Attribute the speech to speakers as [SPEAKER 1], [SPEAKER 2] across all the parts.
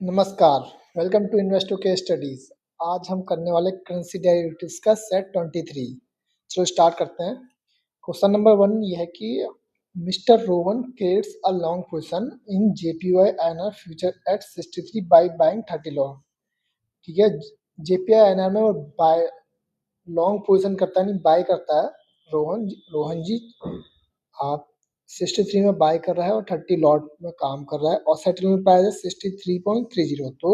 [SPEAKER 1] नमस्कार, welcome to इन्वेस्टो case studies. आज हम करने वाले करेंसी डेरिवेटिव्स का सेट 23। चलो स्टार्ट करते हैं। क्वेश्चन नंबर 1 ये है कि mister Rowan creates a long position in JPY NR future at 63 by buying 30 long. ठीक है, जेपीआई एनआर में वो बाय लॉन्ग पोजीशन करता है, नहीं बाय करता है। रोहन जी आप 63 में बाय कर रहा है और 30 लॉट में काम कर रहा है और सेटलमेंट प्राइस है 63.30। तो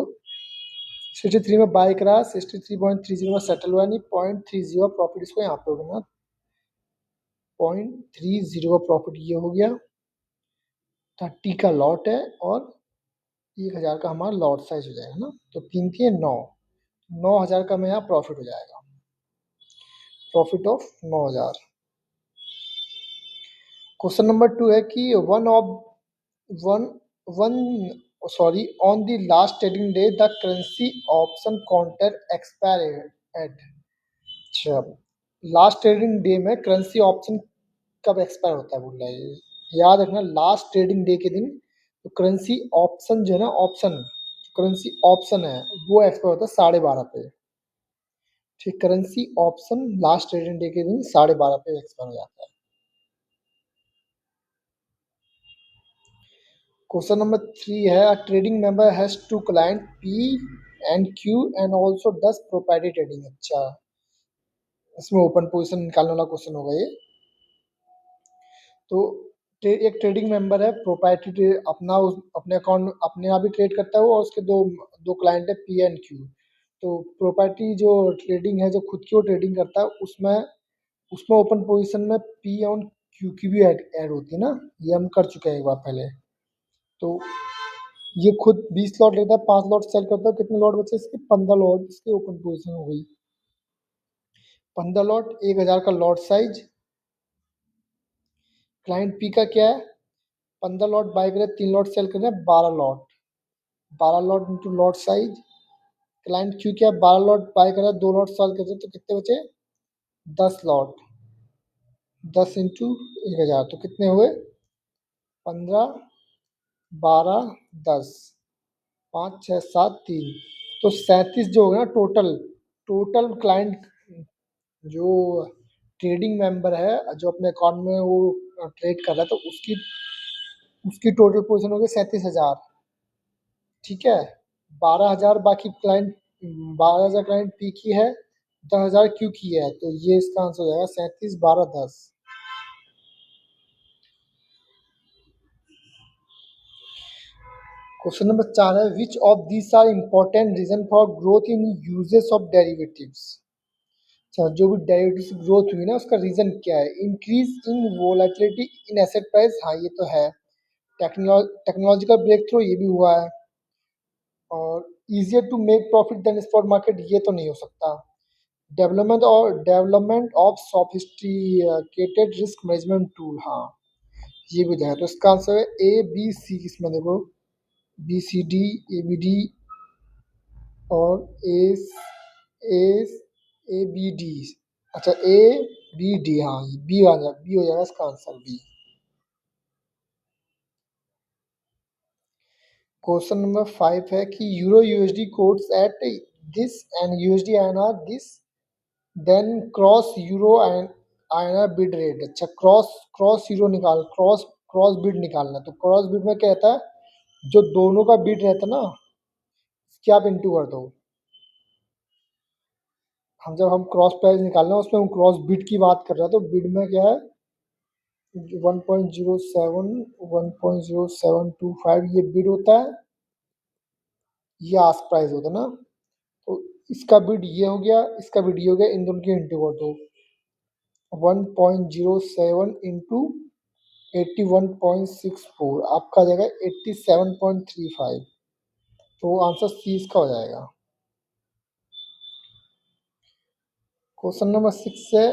[SPEAKER 1] 63 में बाय करा, 63.30 में सेटल हुआ, नहीं 0.30 प्रॉफिट इसको यहाँ पे होगा ना, 0.30 का प्रॉफिट ये हो गया। 30 का लॉट है और 1000 का हमारा लॉट साइज हो जाएगा ना, तो 3 थी 9,000 का में यहाँ प्रॉफिट हो जाएगा, प्रॉफिट ऑफ 9,000। क्वेश्चन नंबर 2 है कि one one sorry on the last trading day the currency option counter expire at. अच्छा, लास्ट ट्रेडिंग डे में करेंसी ऑप्शन कब एक्सपायर होता है बोल रहा है। याद रखना, लास्ट ट्रेडिंग डे के दिन तो करेंसी ऑप्शन जो है ना, करेंसी ऑप्शन है वो एक्सपायर होता है 12:30 पे। ठीक, currency option last trading day के दिन 12:30 पे एक्सपायर हो जाता है। क्वेश्चन नंबर 3 है a trading member has two client P and Q and also does proprietary trading. अच्छा, इसमें ओपन पोजीशन निकालने वाला क्वेश्चन होगा ये। तो एक ट्रेडिंग मेंबर है, प्रोप्राइटरी अपने अकाउंट अपने आप ही ट्रेड करता है वो, और उसके दो दो क्लाइंट है पी एंड क्यू। तो प्रोप्राइटरी जो ट्रेडिंग है, जो खुद की वो ट्रेडिंग करता है, उसमें उसमें ओपन पोजीशन में पी और क्यू की भी ऐड होती है ना, ये हम कर चुके हैं एक बार पहले। तो ये खुद 20 लॉट लेता है, 5 लॉट सेल करता है, कितने लॉट बचे इसके, 15 लॉट इसके ओपन पोजीशन हो गई। 15 लॉट, 1000 का लॉट साइज। क्लाइंट पी का क्या है, 15 लॉट बाय करे, 3 लॉट सेल करे, 12 lot, 12 lot into lot size. Client Q क्या है, 12 लॉट बाय करे, 2 लॉट सेल करे, तो कितने बचे, 10 लॉट, 10 इंटू 1000, तो कितने हुए, 15, 12, 10, 5, 6, 7, 3, तो 37 जो होगा ना टोटल। टोटल क्लाइंट जो ट्रेडिंग मेंबर है, जो अपने अकाउंट में वो ट्रेड कर रहा है, तो उसकी उसकी टोटल पोजीशन हो गई 37,000। ठीक है, 12,000 बाकी क्लाइंट, 12,000 क्लाइंट पी की है, 10,000 क्यू की है, तो ये इसका आंसर हो जाएगा 37, 12, 10। क्वेश्चन नंबर 4 है which of these are important reason for growth in uses of derivatives. अच्छा, जो भी डेरिवेटिव्स ग्रोथ हुई ना, उसका रीजन क्या है, increase in volatility in asset price, हाँ ये तो है। टेक्नोलॉजिकल ब्रेक थ्रू, ये भी हुआ है। और easier to make profit than spot market, ये तो नहीं हो सकता। Development of sophisticated risk management tool, हाँ ये भी है। तो इसका आंसर है ए बी सी, इसमें देखो B C D, A B D और ए ए बी डी। अच्छा, ए बी डी, हाँ बी आ जाएगा, बी हो जाएगा इसका आंसर, बी। क्वेश्चन नंबर 5 है कि euro USD quotes at this and USD INR this, then cross euro and INR bid rate. अच्छा, क्रॉस क्रॉस यूरो निकाल, क्रॉस बिड निकालना। तो क्रॉस बिड में क्या रहता है, जो दोनों का बिड रहता है ना, क्या आप इंटू कर दो। जब हम क्रॉस प्राइस निकालना है, उसमें हम क्रॉस बिड की बात कर रहे हैं, तो बिड में क्या है, 1.07, 1.0725 ये बिड होता है, ये आस्क प्राइस होता है ना। तो इसका बिड ये हो गया, इसका बिड ये हो गया, इन दोनों की इंटू कर दो। 1.07 इंटू 81.64, आपका आ जाएगा 87.35। तो आंसर सी इसका हो जाएगा। क्वेश्चन नंबर 6 है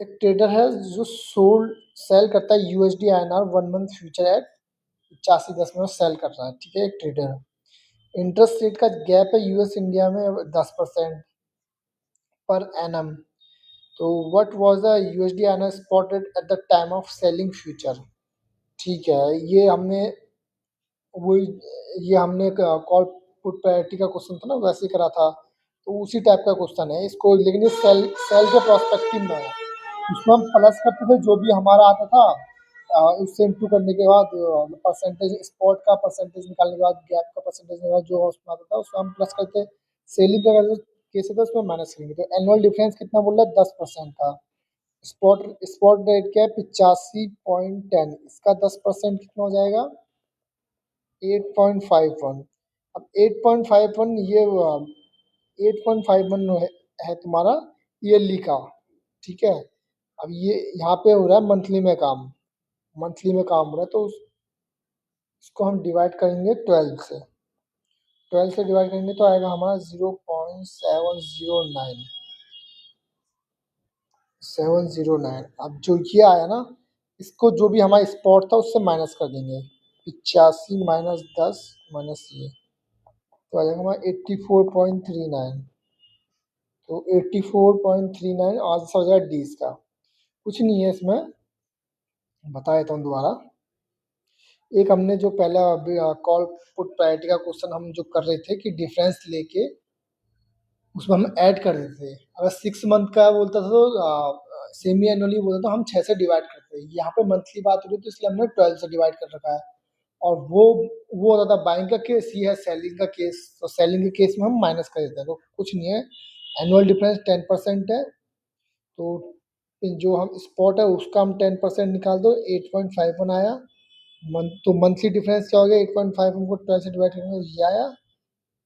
[SPEAKER 1] एक ट्रेडर है जो सेल करता है USD INR 1 month future at 85.10 में सेल कर रहा है। ठीक है, एक ट्रेडर, इंटरेस्ट रेट का गैप है यूएस इंडिया में 10% पर एनम। तो what was the USD INR spot rate at the time of selling future. ठीक है, ये हमने वो ये हमने कॉल पुट प्रायोरिटी का क्वेश्चन था ना, वैसे ही करा था, तो उसी टाइप का क्वेश्चन है इसको, लेकिन ये सेल सेल के प्रोस्पेक्टिव में है। उसमें हम प्लस करते थे जो भी हमारा आता था, उससे इंटू करने के बाद परसेंटेज, स्पॉट का परसेंटेज निकालने के बाद, गैप का परसेंटेज निकालने के बाद जो उसमें आता था उसमें हम प्लस करते। सेलिंग का केस है तो उसमें माइनस करेंगे। तो एनुअल डिफरेंस कितना बोल रहा है, 10% का। स्पॉट स्पॉट रेट क्या है, 85.10, इसका 10% कितना हो जाएगा, 8.51। अब 8.51 ये 8.51 है तुम्हारा ईयरली का, ठीक है। अब ये यहाँ पे हो रहा है मंथली में काम, मंथली में काम हो रहा है, तो इसको हम डिवाइड करेंगे 12 से। 12 से डिवाइड करेंगे तो आएगा हमारा 0.709, 709। अब जो ये आया ना, इसको जो भी हमारा स्पॉट था उससे माइनस कर देंगे, 85 माइनस 10 माइनस ये, तो आ जाएगा हमारा 84.39। तो 84.39 आंसर हो जाएगा डी इसका। कुछ नहीं है इसमें, बता देता हूँ दोबारा। एक हमने जो पहला कॉल पुट प्रायोरिटी का क्वेश्चन हम जो कर रहे थे कि डिफरेंस लेके उसमें हम ऐड कर देते थे। अगर 6 मंथ का बोलता था तो सेमी एनुअली बोलता तो हम 6 से डिवाइड करते थे। यहाँ पे मंथली बात हो रही है तो इसलिए हमने 12 से डिवाइड कर रखा है। और वो होता था बाइंग का केस, ये है सेलिंग का केस। तो सेलिंग के केस में हम माइनस कर देते हैं, तो कुछ नहीं है। एनुअल डिफरेंस 10% है, तो जो हम स्पॉट है उसका हम 10% निकाल दो, 8.51 आया। तो मंथली डिफरेंस क्या हो गया, 8.51 को 12 से डिवाइड करेंगे तो ये आया।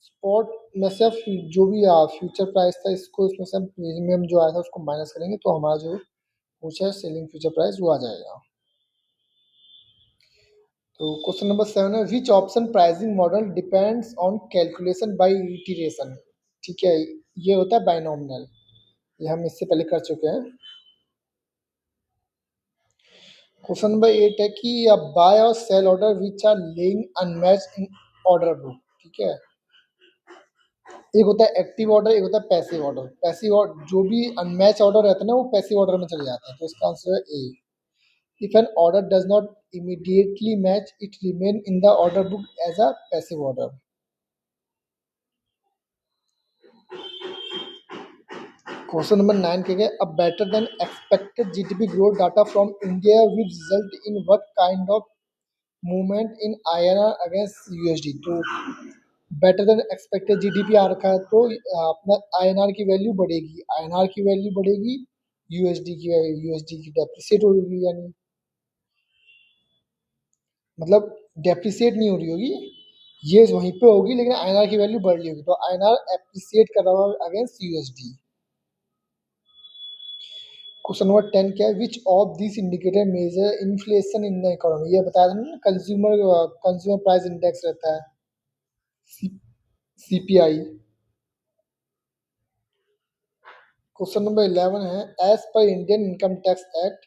[SPEAKER 1] स्पॉट में से जो भी फ्यूचर प्राइस था इसको, इसमें से हम प्रीमियम जो आया था उसको माइनस करेंगे तो हमारा जो पूछा है सेलिंग फ्यूचर प्राइस वो आ जाएगा। तो क्वेश्चन नंबर 7 है, which option pricing model depends on calculation bye iteration. ठीक है, ये होता है बाइनोमिनल, ये हम इससे पहले कर चुके हैं। क्वेश्चन नंबर 8 है कि बाय और sell order which are laying unmatch in order book. ठीक है, एक होता है एक्टिव ऑर्डर, एक होता है पैसिव ऑर्डर। पैसिव ऑर्डर जो भी अनमैच ऑर्डर रहता है ना वो पैसिव ऑर्डर में चले जाते हैं, तो इसका आंसर है A. If an order does not immediately match it remain in the order book as a passive order. Question number 9 के गए, अब better than expected GDP growth data from India will result in what kind of movement in INR against USD. तो better than expected GDP आ रखा है तो अपना INR की वैल्यू बढ़ेगी, आईएनआर की वैल्यू बढ़ेगी, यूएसडी की डेप्रिसिएट होगी, यानी मतलब डेप्रिसिएट नहीं हो रही होगी, ये वहीं पे होगी लेकिन आईएनआर की वैल्यू बढ़ रही होगी, तो आईएनआर एप्रिसिएट कर रहा होगा अगेंस्ट यूएसडी। क्वेश्चन नंबर 10 क्या है, which of this indicator measure inflation in the economy. ये बताया था ना, कंज्यूमर प्राइस इंडेक्स रहता है, सीपीआई। क्वेश्चन नंबर 11 है, as per Indian income tax act,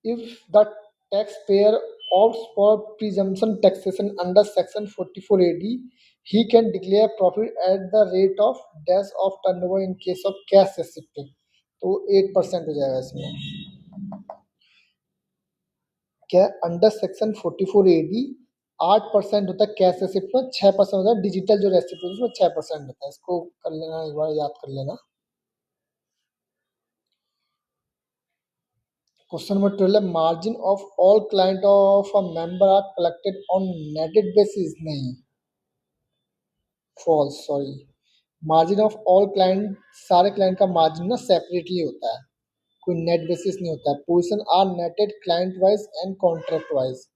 [SPEAKER 1] if the taxpayer opts for presumption taxation under section 44AD, he can declare profit at the rate of dash of turnover in case of cash receipt। तो 8% हो जाएगा इसमें। क्या under section 44AD 8% होता है cash receipt में, 6% होता है डिजिटल जो रेसिप्ट है उसमें 6% होता है। इसको कर लेना, एक बार याद कर लेना। क्वेश्चन नंबर 12 है, margin of all client of a member are collected on netted basis. नहीं, false, sorry. Margin of all client, सारे क्लाइंट का मार्जिन ना सेपरेटली होता है, कोई नेट बेसिस नहीं होता है। Position are netted client wise and contract wise,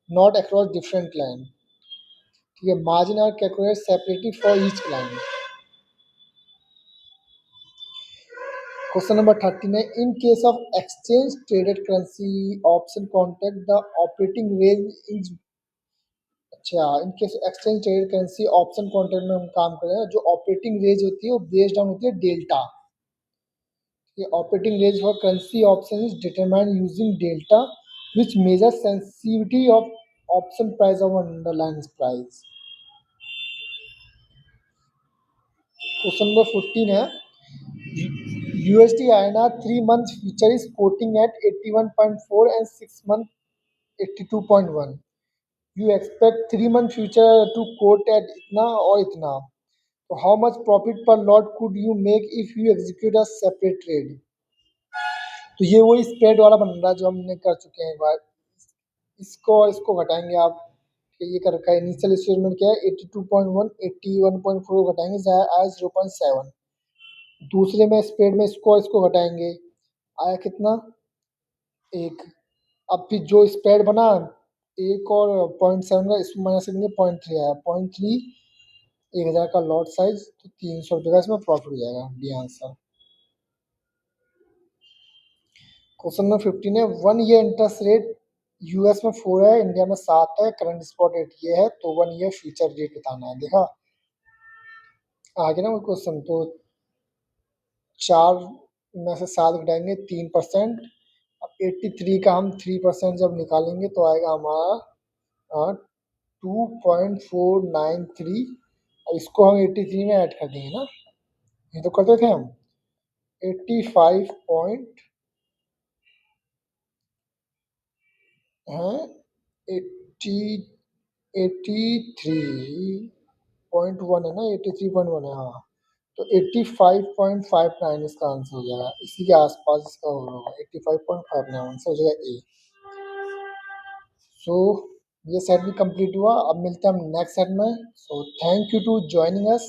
[SPEAKER 1] not across different client. ठीक है, margin are calculated separately for each client. Question number 13 है, in case of exchange traded currency option contract the operating range is. अच्छा, in case exchange traded currency option contract में हम काम कर रहे हैं, जो ऑपरेटिंग रेंज होती है वो बेस्ड ऑन होती है delta. The operating range for currency option is determined using delta, which measures sensitivity of option price of underlying price. Question number 14 है, USD INR 3 month future is quoting at 81.4 and 6 month 82.1. You expect 3 month future to quote at इतना और इतना, तो how much profit per lot could you make if you execute a separate trade. तो ये वही spread वाला बन रहा है जो हमने कर चुके हैं एक बार। इसको और इसको घटाएंगे आप, कि ये कर रखा है इनिशियल इंस्टॉलमेंट क्या है 82.1, 81.4 घटाएंगे आया 0.7। दूसरे में स्प्रेड में इसको और इसको घटाएंगे, आया कितना, एक। अब फिर जो स्प्रेड बना एक और 0.7 का, इसमें माइनस करेंगे 0.3 आया, 0.3 1000 का लॉट साइज, तो 300 रुपये का इसमें प्रॉफिट हो जाएगा। D answer. क्वेश्चन नंबर 15 है, 1 ईयर इंटरेस्ट रेट यूएस में 4 है, इंडिया में 7 है, करंट स्पॉट रेट ये है, तो 1 ईयर फ्यूचर रेट बताना है। देखा आगे ना वो क्वेश्चन, तो 4 में से 7 घटाएंगे 3%। अब 83 का हम 3% जब निकालेंगे तो आएगा हमारा 2.493। अब इसको हम 83 में ऐड कर देंगे ना, ये तो करते थे हम 85 पॉइंट है 80 83.1 है ना, 83.1 है हाँ, तो 85.59 इसका आंसर हो जाएगा, इसी के आसपास इसका होगा 85.59 आंसर हो जाएगा ए। सो ये सेट भी कंप्लीट हुआ, अब मिलते हैं हम नेक्स्ट सेट में। So thank you to joining us.